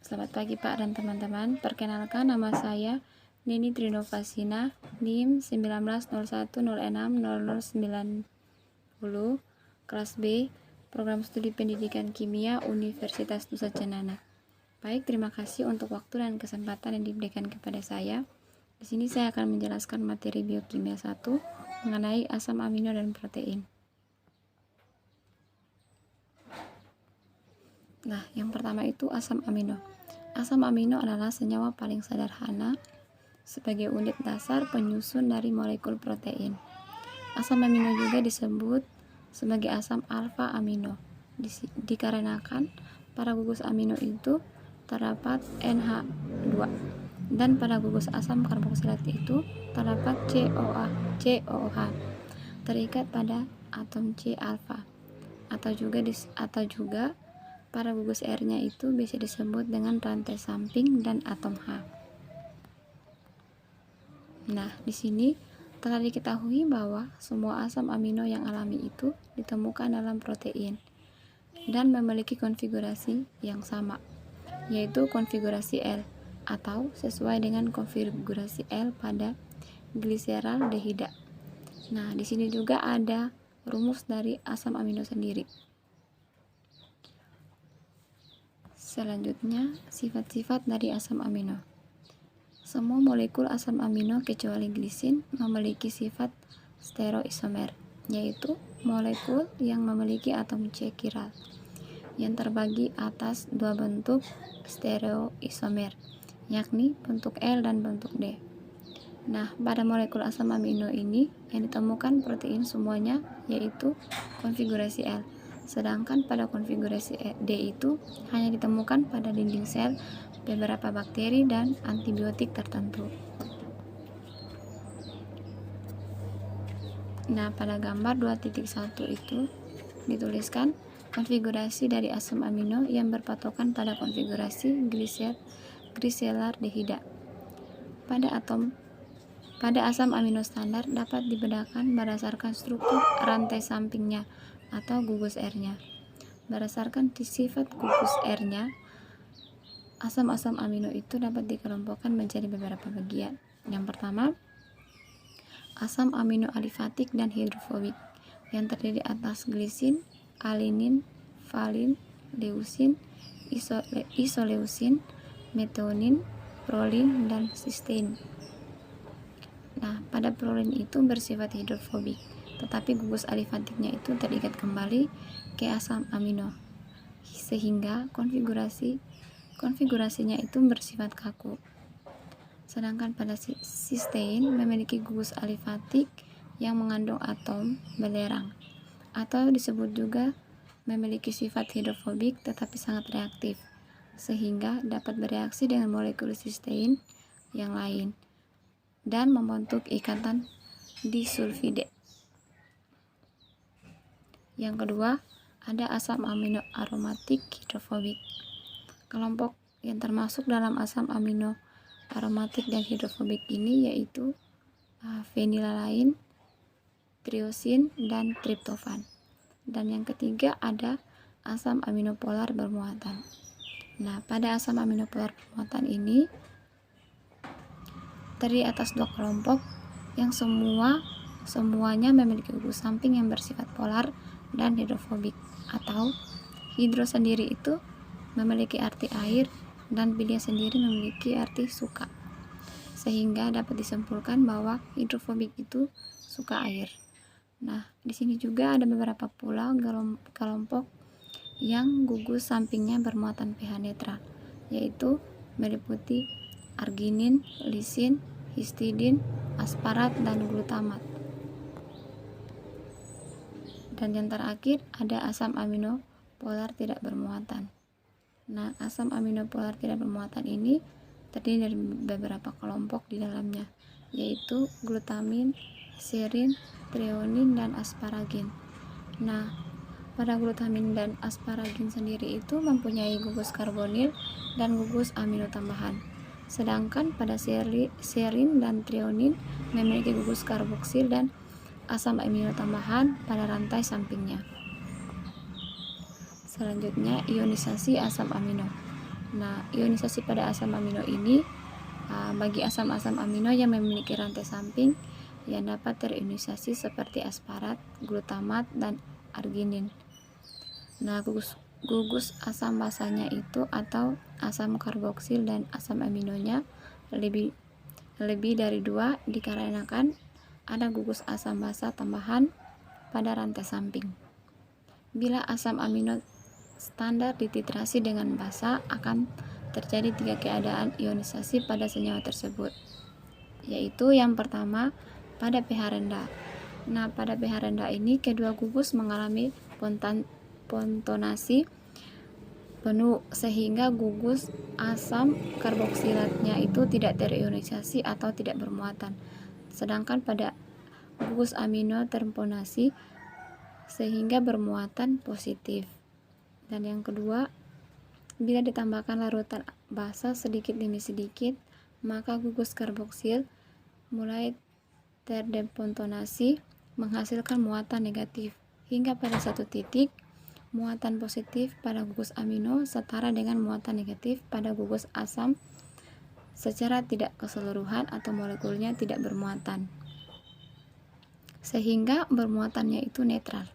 Selamat pagi Pak dan teman-teman. Perkenalkan, nama saya Nini Trinovasina, NIM 1901060090, kelas B, Program Studi Pendidikan Kimia Universitas Nusa Cenana. Baik, terima kasih untuk waktu dan kesempatan yang diberikan kepada saya. Di sini saya akan menjelaskan materi biokimia 1 mengenai asam amino dan protein. Nah, yang pertama itu asam amino. Asam amino adalah senyawa paling sederhana sebagai unit dasar penyusun dari molekul protein. Asam amino juga disebut sebagai asam alfa amino, dikarenakan pada gugus amino itu terdapat NH2 dan pada gugus asam karboksilat itu terdapat COOH terikat pada atom C alfa, atau juga pada gugus R-nya itu bisa disebut dengan rantai samping dan atom H. Nah, di sini telah diketahui bahwa semua asam amino yang alami itu ditemukan dalam protein dan memiliki konfigurasi yang sama, yaitu konfigurasi L, atau sesuai dengan konfigurasi L pada gliseraldehida. Nah, di sini juga ada rumus dari asam amino sendiri. Selanjutnya, sifat-sifat dari asam amino. Semua molekul asam amino kecuali glisin memiliki sifat stereoisomer, yaitu molekul yang memiliki atom C chiral yang terbagi atas dua bentuk stereoisomer, yakni bentuk L dan bentuk D. Nah, pada molekul asam amino ini yang ditemukan protein semuanya yaitu konfigurasi L. Sedangkan pada konfigurasi D itu hanya ditemukan pada dinding sel beberapa bakteri dan antibiotik tertentu. Nah, pada gambar 2.1 itu dituliskan konfigurasi dari asam amino yang berpatokan pada konfigurasi gliseraldehida. Pada asam amino standar dapat dibedakan berdasarkan struktur rantai sampingnya atau gugus R-nya. Berdasarkan sifat gugus R-nya, asam-asam amino itu dapat dikelompokkan menjadi beberapa bagian. Yang pertama, asam amino alifatik dan hidrofobik yang terdiri atas glisin, alinin, valin, leusin, isoleusin, metionin, prolin, dan sistein. Nah, pada prolin itu bersifat hidrofobik, tetapi gugus alifatiknya itu terikat kembali ke asam amino, sehingga konfigurasinya itu bersifat kaku. Sedangkan pada sistein memiliki gugus alifatik yang mengandung atom belerang, atau disebut juga memiliki sifat hidrofobik tetapi sangat reaktif, sehingga dapat bereaksi dengan molekul sistein yang lain dan membentuk ikatan disulfide. Yang kedua, ada asam amino aromatik hidrofobik. Kelompok yang termasuk dalam asam amino aromatik dan hidrofobik ini yaitu fenilalain, triosin, dan triptofan. Dan yang ketiga ada asam amino polar bermuatan. Nah, pada asam amino polar bermuatan ini terdiri atas dua kelompok yang semuanya memiliki gugus samping yang bersifat polar dan hidrofobik, atau hidro sendiri itu memiliki arti air dan filia sendiri memiliki arti suka, sehingga dapat disimpulkan bahwa hidrofobik itu suka air. Nah, di sini juga ada beberapa pula kelompok yang gugus sampingnya bermuatan pH netral, yaitu meliputi arginin, lisin, histidin, asparat, dan glutamat. Dan yang terakhir ada asam amino polar tidak bermuatan. Nah, asam amino polar tidak bermuatan ini terdiri dari beberapa kelompok di dalamnya, yaitu glutamin, serin, treonin, dan asparagin. Nah, pada glutamin dan asparagin sendiri itu mempunyai gugus karbonil dan gugus amino tambahan. Sedangkan pada serin dan treonin memiliki gugus karboksil dan asam amino tambahan pada rantai sampingnya. Selanjutnya, ionisasi asam amino. Nah, ionisasi pada asam amino ini bagi asam-asam amino yang memiliki rantai samping yang dapat terionisasi seperti asparat, glutamat, dan arginin. Nah, gugus asam basanya itu atau asam karboksil dan asam aminonya lebih dari 2 dikarenakan ada gugus asam basa tambahan pada rantai samping. Bila asam amino standar dititrasi dengan basa, akan terjadi 3 keadaan ionisasi pada senyawa tersebut, yaitu yang pertama pada pH rendah. Nah, pada pH rendah ini kedua gugus mengalami pontonasi penuh sehingga gugus asam karboksilatnya itu tidak terionisasi atau tidak bermuatan. Sedangkan pada gugus amino terponasi sehingga bermuatan positif. Dan yang kedua, bila ditambahkan larutan basa sedikit demi sedikit, maka gugus karboksil mulai terdepontonasi menghasilkan muatan negatif hingga pada satu titik muatan positif pada gugus amino setara dengan muatan negatif pada gugus asam secara tidak keseluruhan atau molekulnya tidak bermuatan, sehingga bermuatannya itu netral.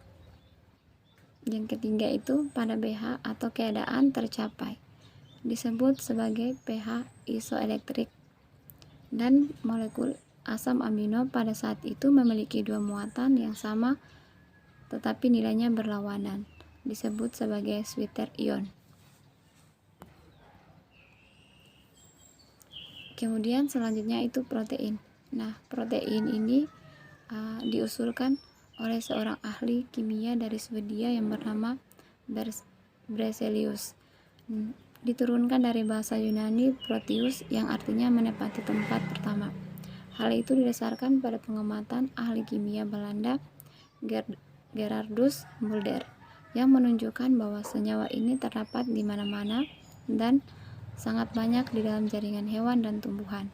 Yang ketiga itu pada pH atau keadaan tercapai, disebut sebagai pH isoelektrik, dan molekul asam amino pada saat itu memiliki 2 muatan yang sama tetapi nilainya berlawanan, disebut sebagai Switer ion. Kemudian selanjutnya itu protein. Nah, protein ini diusulkan oleh seorang ahli kimia dari Swedia yang bernama Berzelius. Diturunkan dari bahasa Yunani proteus yang artinya menepati tempat pertama. Hal itu didasarkan pada pengamatan ahli kimia Belanda Gerardus Mulder yang menunjukkan bahwa senyawa ini terdapat di mana-mana dan sangat banyak di dalam jaringan hewan dan tumbuhan,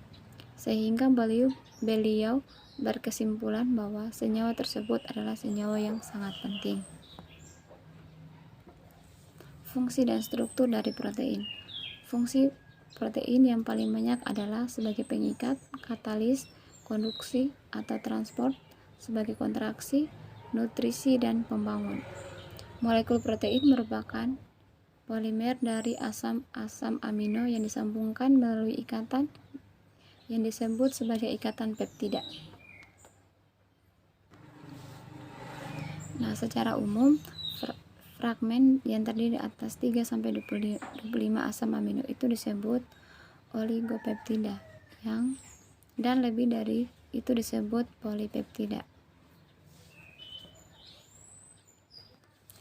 sehingga beliau berkesimpulan bahwa senyawa tersebut adalah senyawa yang sangat penting. Fungsi dan struktur dari protein. Fungsi protein yang paling banyak adalah sebagai pengikat, katalis, konduksi atau transport, sebagai kontraksi, nutrisi, dan pembangun. Molekul protein merupakan polimer dari asam-asam amino yang disambungkan melalui ikatan yang disebut sebagai ikatan peptida. Nah, secara umum fragmen yang terdiri atas 3-25 asam amino itu disebut oligopeptida, dan lebih dari itu disebut polipeptida.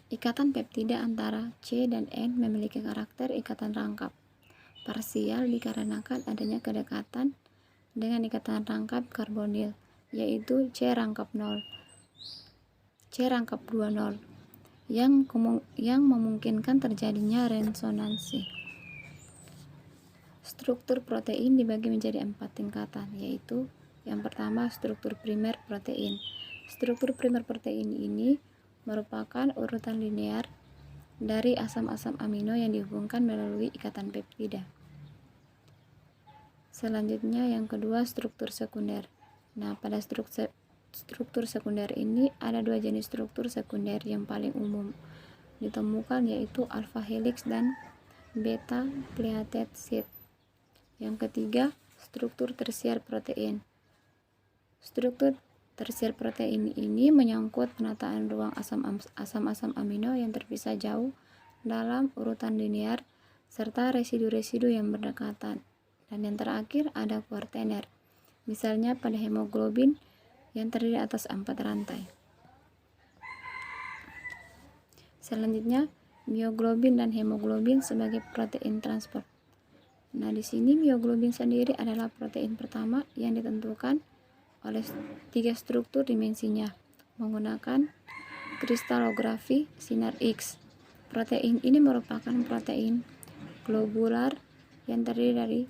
Ikatan peptida antara C dan N memiliki karakter ikatan rangkap parsial dikarenakan adanya kedekatan dengan ikatan rangkap karbonil, yaitu C rangkap 2 nol, yang memungkinkan terjadinya resonansi. Struktur protein dibagi menjadi 4 tingkatan, yaitu yang pertama struktur primer protein. Struktur primer protein ini merupakan urutan linear dari asam-asam amino yang dihubungkan melalui ikatan peptida. Selanjutnya yang kedua struktur sekunder. Nah, pada struktur sekunder ini ada 2 jenis struktur sekunder yang paling umum ditemukan, yaitu alpha helix dan beta pleated sheet. Yang ketiga, struktur tersier protein. Struktur tersier protein ini menyangkut penataan ruang asam-asam amino yang terpisah jauh dalam urutan linear serta residu-residu yang berdekatan. Dan yang terakhir ada kuartener, misalnya pada hemoglobin yang terdiri atas 4 rantai. Selanjutnya, mioglobin dan hemoglobin sebagai protein transport. Nah, di sini mioglobin sendiri adalah protein pertama yang ditentukan oleh 3 struktur dimensinya menggunakan kristalografi sinar X. Protein ini merupakan protein globular yang terdiri dari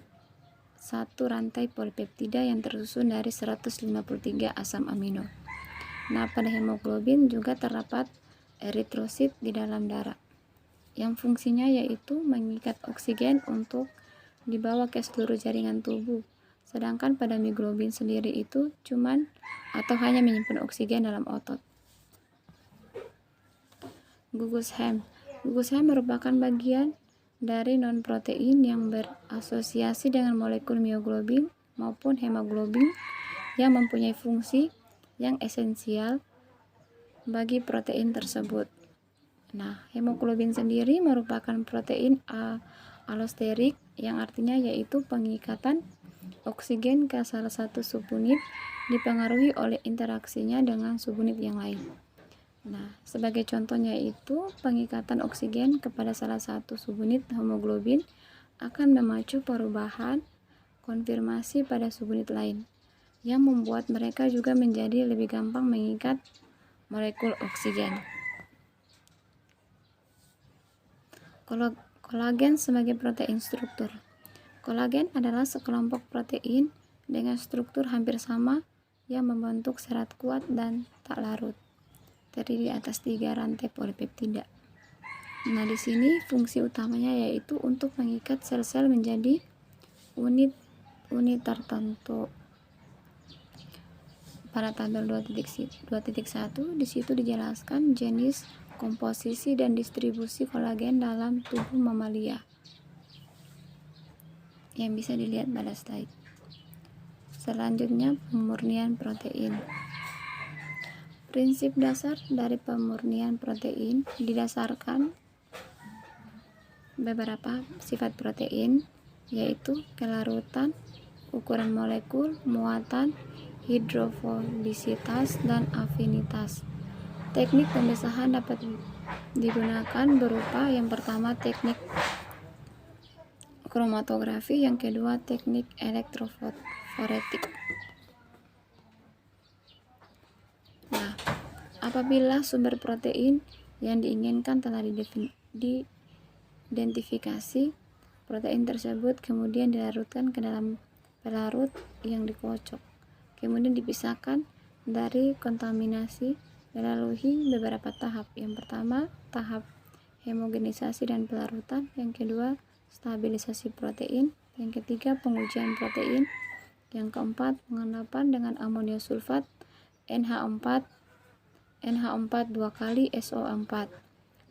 1 rantai polipeptida yang tersusun dari 153 asam amino. Nah, pada hemoglobin juga terdapat eritrosit di dalam darah yang fungsinya yaitu mengikat oksigen untuk dibawa ke seluruh jaringan tubuh. Sedangkan pada mioglobin sendiri itu cuman atau hanya menyimpan oksigen dalam otot. Gugus Hem. Gugus Hem merupakan bagian dari non-protein yang berasosiasi dengan molekul mioglobin maupun hemoglobin yang mempunyai fungsi yang esensial bagi protein tersebut. Nah, hemoglobin sendiri merupakan protein alosterik yang artinya yaitu pengikatan oksigen ke salah satu subunit dipengaruhi oleh interaksinya dengan subunit yang lain. Nah, sebagai contohnya itu pengikatan oksigen kepada salah satu subunit hemoglobin akan memacu perubahan konfirmasi pada subunit lain yang membuat mereka juga menjadi lebih gampang mengikat molekul oksigen. Kolagen sebagai protein struktur. Kolagen adalah sekelompok protein dengan struktur hampir sama yang membentuk serat kuat dan tak larut, terdiri atas 3 rantai polipeptida. Nah, di sini fungsi utamanya yaitu untuk mengikat sel-sel menjadi unit tertentu. Pada tabel 2.1 di situ dijelaskan jenis, komposisi dan distribusi kolagen dalam tubuh mamalia yang bisa dilihat pada slide. Selanjutnya, pemurnian protein. Prinsip dasar dari pemurnian protein didasarkan beberapa sifat protein, yaitu kelarutan, ukuran molekul, muatan, hidrofobisitas, dan afinitas. Teknik pemisahan dapat digunakan berupa yang pertama teknik kromatografi, yang kedua teknik elektroforetik. Nah, apabila sumber protein yang diinginkan telah diidentifikasi, protein tersebut kemudian dilarutkan ke dalam pelarut yang dikocok, kemudian dipisahkan dari kontaminasi melalui beberapa tahap. Yang pertama, tahap homogenisasi dan pelarutan, yang kedua stabilisasi protein, yang ketiga pengujian protein, yang keempat pengendapan dengan amonia sulfat NH4 2 kali SO4.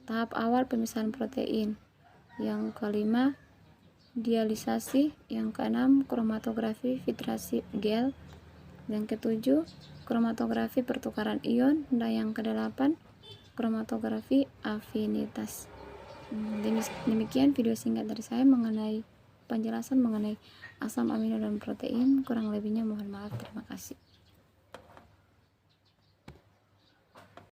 Tahap awal pemisahan protein. Yang kelima dialisasi, yang keenam kromatografi filtrasi gel, yang ketujuh kromatografi pertukaran ion, dan yang kedelapan kromatografi afinitas. Demikian video singkat dari saya mengenai penjelasan mengenai asam amino dan protein. Kurang lebihnya mohon maaf. Terima kasih.